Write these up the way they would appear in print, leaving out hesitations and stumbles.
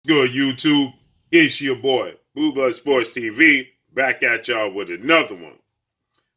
Good, YouTube? It's your boy, Blue Blood Sports TV, back at y'all with another one.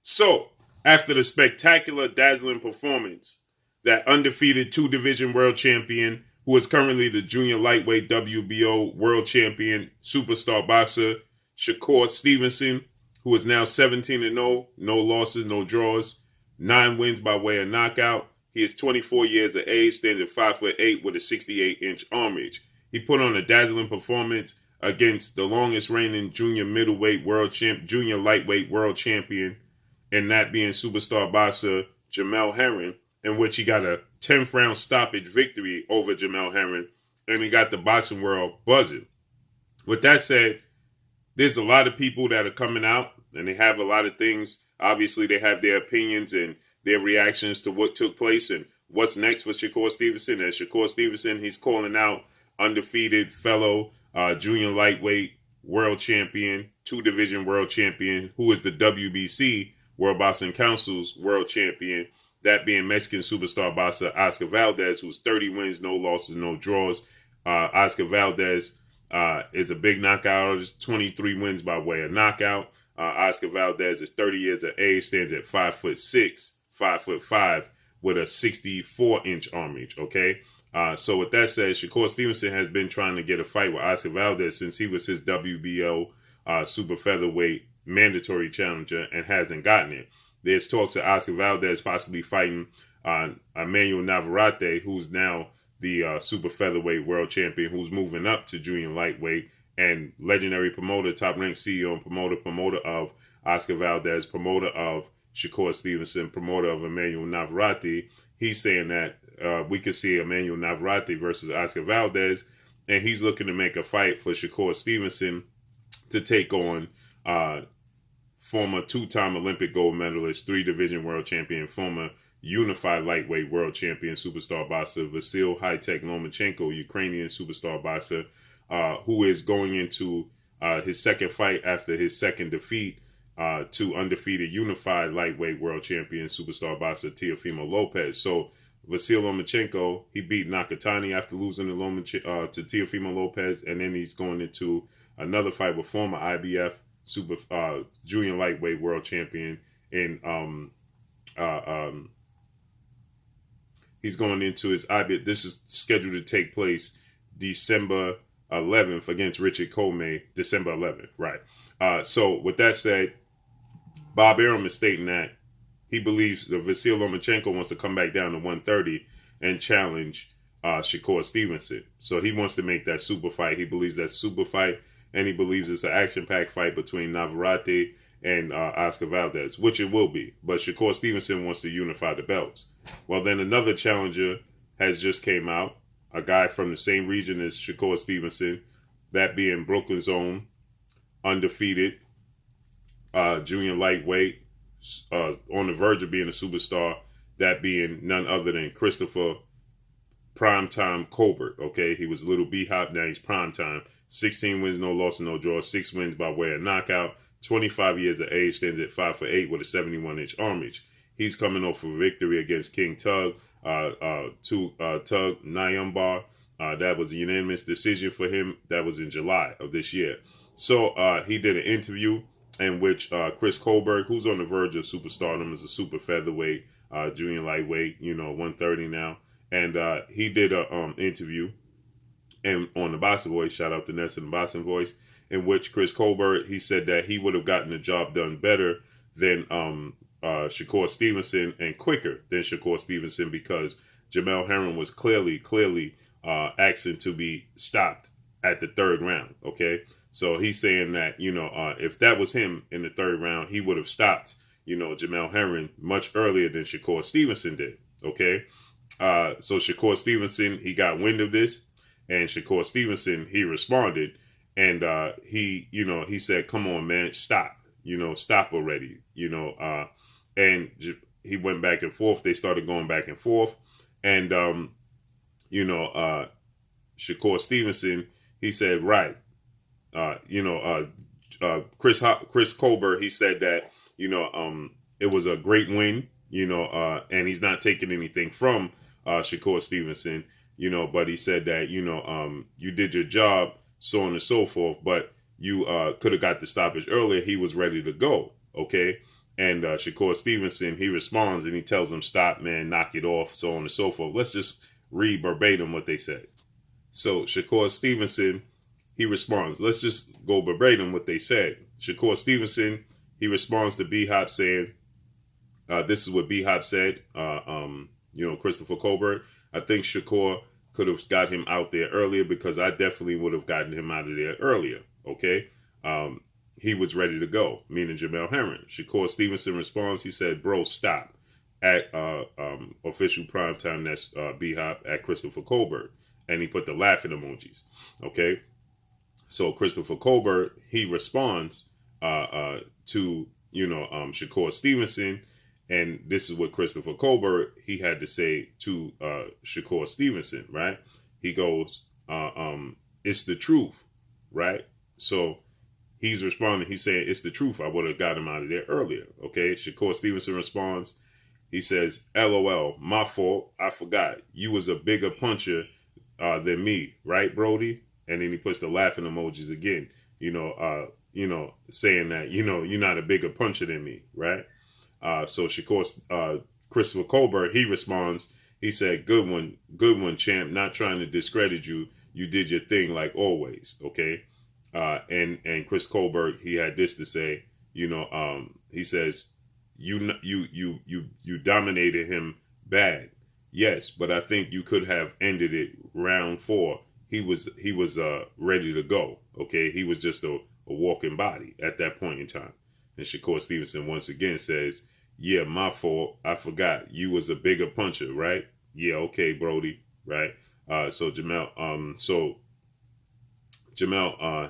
So, after the spectacular, dazzling performance, that undefeated two-division world champion, who is currently the junior lightweight WBO world champion superstar boxer, Shakur Stevenson, who is now 17-0, no losses, no draws, 9 wins by way of knockout. He is 24 years of age, stands at 5'8" with a 68-inch arm reach. He put on a dazzling performance against the longest reigning junior middleweight world champ, junior lightweight world champion, and that being superstar boxer JEMEL Herring, in which he got a 10th round stoppage victory over JEMEL Herring, and he got the boxing world buzzing. With that said, there's a lot of people that are coming out, and they have a lot of things. Obviously, they have their opinions and their reactions to what took place and what's next for Shakur Stevenson. And Shakur Stevenson, he's calling out undefeated fellow junior lightweight world champion, two-division world champion, who is the WBC, World Boxing Council's world champion, that being Mexican superstar boxer Oscar Valdez, who's 30 wins, no losses, no draws. Oscar Valdez is a big knockout artist, 23 wins by way of knockout. Oscar Valdez is 30 years of age, stands at 5'6", 5'5", with a 64-inch arm reach, okay? So with that said, Shakur Stevenson has been trying to get a fight with Oscar Valdez since he was his WBO super featherweight mandatory challenger and hasn't gotten it. There's talks of Oscar Valdez possibly fighting Emmanuel Navarrete, who's now the super featherweight world champion, who's moving up to junior lightweight, and legendary promoter, top-ranked CEO and promoter of Oscar Valdez, promoter of Shakur Stevenson, promoter of Emmanuel Navarrete. He's saying that we could see Emmanuel Navarrete versus Oscar Valdez, and he's looking to make a fight for Shakur Stevenson to take on former two-time Olympic gold medalist, three-division world champion, former unified lightweight world champion, superstar boxer Vasyl High-Tech Lomachenko, Ukrainian superstar boxer, who is going into his second fight after his second defeat to undefeated unified lightweight world champion, superstar boxer Teofimo Lopez. So Vasyl Lomachenko, he beat Nakatani after losing to Teofimo Lopez, and then he's going into another fight with former IBF super junior lightweight world champion in he's going into his IBF. This is scheduled to take place December 11th against Richard Coleman, December 11th, right? So with that said, Bob Arum is stating that he believes that Vasyl Lomachenko wants to come back down to 130 and challenge Shakur Stevenson. So he wants to make that super fight. He believes that's super fight, and he believes it's an action-packed fight between Navarrete and Oscar Valdez, which it will be. But Shakur Stevenson wants to unify the belts. Well, then another challenger has just came out, a guy from the same region as Shakur Stevenson, that being Brooklyn's own undefeated junior lightweight, on the verge of being a superstar, that being none other than Christopher Primetime Colbert, okay? He was Little B-Hop, now he's Primetime. 16 wins, no losses, no draws, 6 wins by way of knockout, 25 years of age, stands at 5'8" with a 71-inch arm reach. He's coming off a victory against King Tug, Tug Nyambar. That was a unanimous decision for him. That was in July of this year. So he did an interview in which Chris Colbert, who's on the verge of superstardom, is a super featherweight, junior lightweight, 130 now. And he did an interview and on the Boxing Voice, shout out to Ness and the Boxing Voice, in which Chris Colbert, he said that he would have gotten the job done better than Shakur Stevenson and quicker than Shakur Stevenson because JEMEL Herring was clearly asking to be stopped at the third round, okay? So he's saying that, if that was him in the third round, he would have stopped, JEMEL Herring much earlier than Shakur Stevenson did, okay? So Shakur Stevenson, he got wind of this, and Shakur Stevenson, he responded, and he said, come on, man, stop, stop already, and he went back and forth. They started going back and forth, and, Shakur Stevenson, he said, right, Chris Colbert, he said that, it was a great win, and he's not taking anything from Shakur Stevenson, but he said that, you did your job so on and so forth. But you could have got the stoppage earlier. He was ready to go. Okay. And Shakur Stevenson, he responds and he tells him, stop, man, knock it off, so on and so forth. Let's just read verbatim what they said. So Shakur Stevenson, he responds. Let's just go verbatim what they said. Shakur Stevenson, he responds to B-Hop saying, this is what B-Hop said, Christopher Colbert. I think Shakur could have got him out there earlier because I definitely would have gotten him out of there earlier, okay? He was ready to go, meaning JEMEL Herring. Shakur Stevenson responds, he said, bro, stop. At official primetime, that's B-Hop, at Christopher Colbert. And he put the laughing emojis, okay? So Christopher Colbert, he responds to, Shakur Stevenson. And this is what Christopher Colbert, he had to say to Shakur Stevenson, right? He goes, it's the truth, right? So he's responding, he's saying, it's the truth. I would have got him out of there earlier, okay? Shakur Stevenson responds, he says, LOL, my fault, I forgot. You was a bigger puncher than me, right, Brody? And then he puts the laughing emojis again, saying that, you're not a bigger puncher than me, right? So Christopher Colbert, he responds, he said, good one, champ, not trying to discredit you. You did your thing like always, okay? And Chris Colbert, he had this to say, he says, you dominated him bad. Yes, but I think you could have ended it round 4. He was ready to go, okay? He was just a walking body at that point in time. And Shakur Stevenson once again says, yeah, my fault. I forgot. You was a bigger puncher, right? Yeah, okay, Brody, right? So JEMEL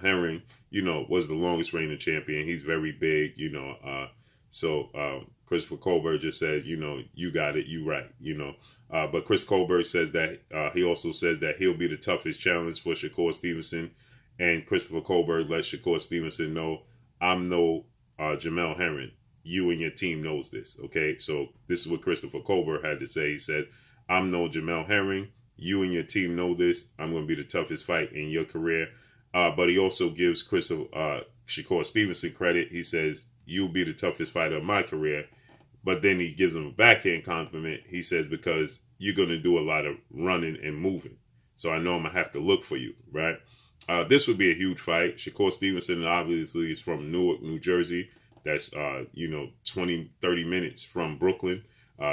Herring, was the longest reigning champion. He's very big, Christopher Colbert just says, you got it, you right, But Chris Colbert says that, he also says that he'll be the toughest challenge for Shakur Stevenson. And Christopher Colbert lets Shakur Stevenson know, I'm no JEMEL Herring. You and your team knows this, okay? So this is what Christopher Colbert had to say. He said, I'm no JEMEL Herring. You and your team know this. I'm going to be the toughest fight in your career. But he also gives Shakur Stevenson credit. He says, you'll be the toughest fighter of my career. But then he gives him a backhand compliment. He says, because you're going to do a lot of running and moving. So I know I'm going to have to look for you, right? This would be a huge fight. Shakur Stevenson obviously is from Newark, New Jersey. That's, 20, 30 minutes from Brooklyn,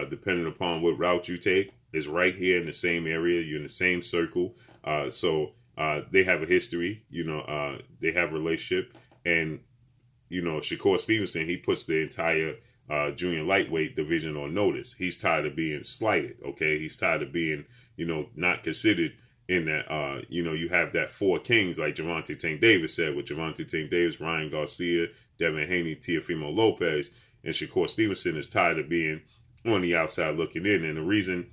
depending upon what route you take. Is right here in the same area. You're in the same circle. So they have a history, they have a relationship. And, Shakur Stevenson, he puts the entire junior lightweight division on notice. He's tired of being slighted, okay? He's tired of being, not considered in that, you have that 4 kings, like Gervonta Tank Davis said, with Gervonta Tank Davis, Ryan Garcia, Devin Haney, Teofimo Lopez, and Shakur Stevenson is tired of being on the outside looking in. And the reason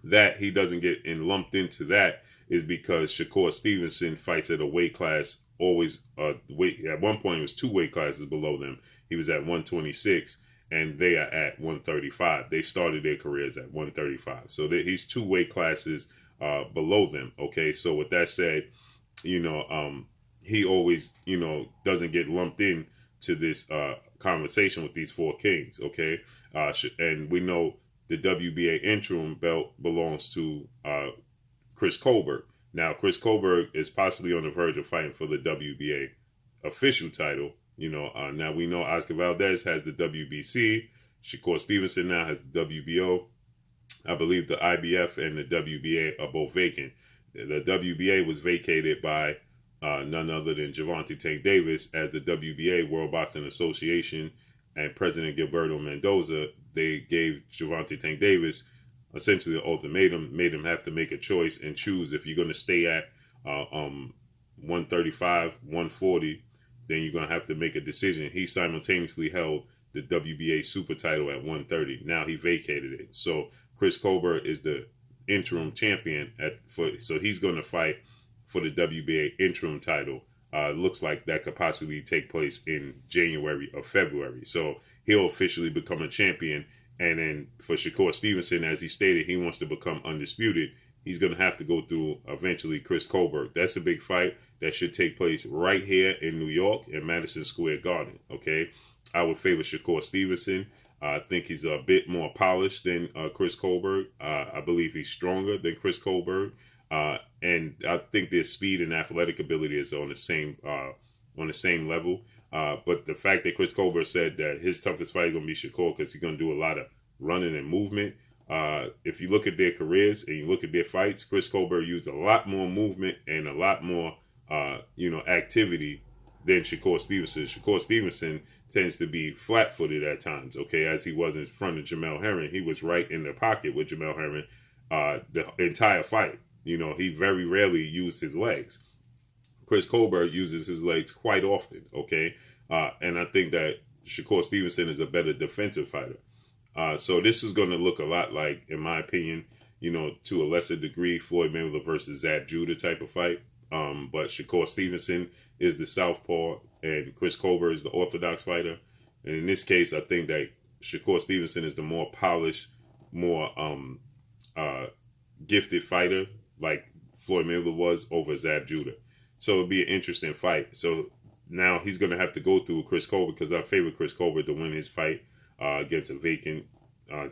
that he doesn't get lumped into that is because Shakur Stevenson fights at a weight class always, at one point it was 2 weight classes below them. He was at 126 and they are at 135. They started their careers at 135. So he's 2 weight classes below them. Okay, so with that said, he always, doesn't get lumped in to this conversation with these 4 kings. Okay, and we know the WBA interim belt belongs to Chris Colbert. Now, Chris Colbert is possibly on the verge of fighting for the WBA official title. Now we know Oscar Valdez has the WBC. Shakur Stevenson now has the WBO. I believe the IBF and the WBA are both vacant. The WBA was vacated by none other than Gervonta Tank Davis, as the WBA, World Boxing Association, and President Gilberto Mendoza, they gave Gervonta Tank Davis essentially an ultimatum, made him have to make a choice and choose if you're going to stay at 135, 140, then you're going to have to make a decision. He simultaneously held the WBA super title at 130. Now he vacated it. So Chris Colbert is the interim champion so he's going to fight for the WBA interim title. Looks like that could possibly take place in January or February. So he'll officially become a champion. And then for Shakur Stevenson, as he stated, he wants to become undisputed. He's going to have to go through eventually Chris Colbert. That's a big fight. that should take place right here in New York in Madison Square Garden. Okay, I would favor Shakur Stevenson. I think he's a bit more polished than Chris Colbert. I believe he's stronger than Chris Colbert, and I think their speed and athletic ability is on the same level. But the fact that Chris Colbert said that his toughest fight is going to be Shakur because he's going to do a lot of running and movement. If you look at their careers and you look at their fights, Chris Colbert used a lot more movement and a lot more, activity than Shakur Stevenson. Shakur Stevenson tends to be flat-footed at times, okay, as he was in front of JEMEL Herring. He was right in the pocket with JEMEL Herring the entire fight. He very rarely used his legs. Chris Colbert uses his legs quite often, okay? And I think that Shakur Stevenson is a better defensive fighter. So this is going to look a lot like, in my opinion, to a lesser degree, Floyd Mayweather versus Zab Judah type of fight. But Shakur Stevenson is the southpaw and Chris Colbert is the orthodox fighter. And in this case, I think that Shakur Stevenson is the more polished, more gifted fighter like Floyd Mayweather was over Zab Judah. So it'll be an interesting fight. So now he's going to have to go through Chris Colbert because I favor Chris Colbert to win his fight against a vacant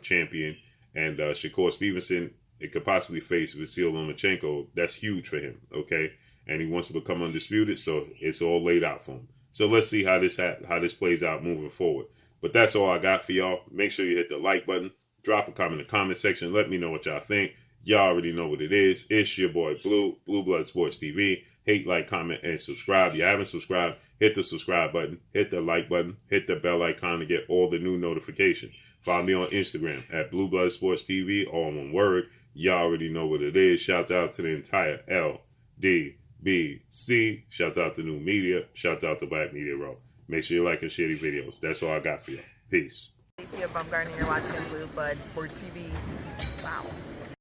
champion. And Shakur Stevenson, it could possibly face Vasyl Lomachenko. That's huge for him, okay? And he wants to become undisputed, so it's all laid out for him. So let's see how this plays out moving forward. But that's all I got for y'all. Make sure you hit the like button. Drop a comment in the comment section. Let me know what y'all think. Y'all already know what it is. It's your boy Blue Blood Sports TV. Hate, like, comment, and subscribe. If you haven't subscribed, hit the subscribe button, hit the like button, hit the bell icon to get all the new notifications. Follow me on Instagram at Blue Blood Sports TV, all one word. Y'all already know what it is. Shout out to the entire LDBC. Shout out to New Media. Shout out to Black Media Row. Make sure you like and share these videos. That's all I got for you. Peace. Above Garden, you're watching Blue Blood Sports TV. Wow.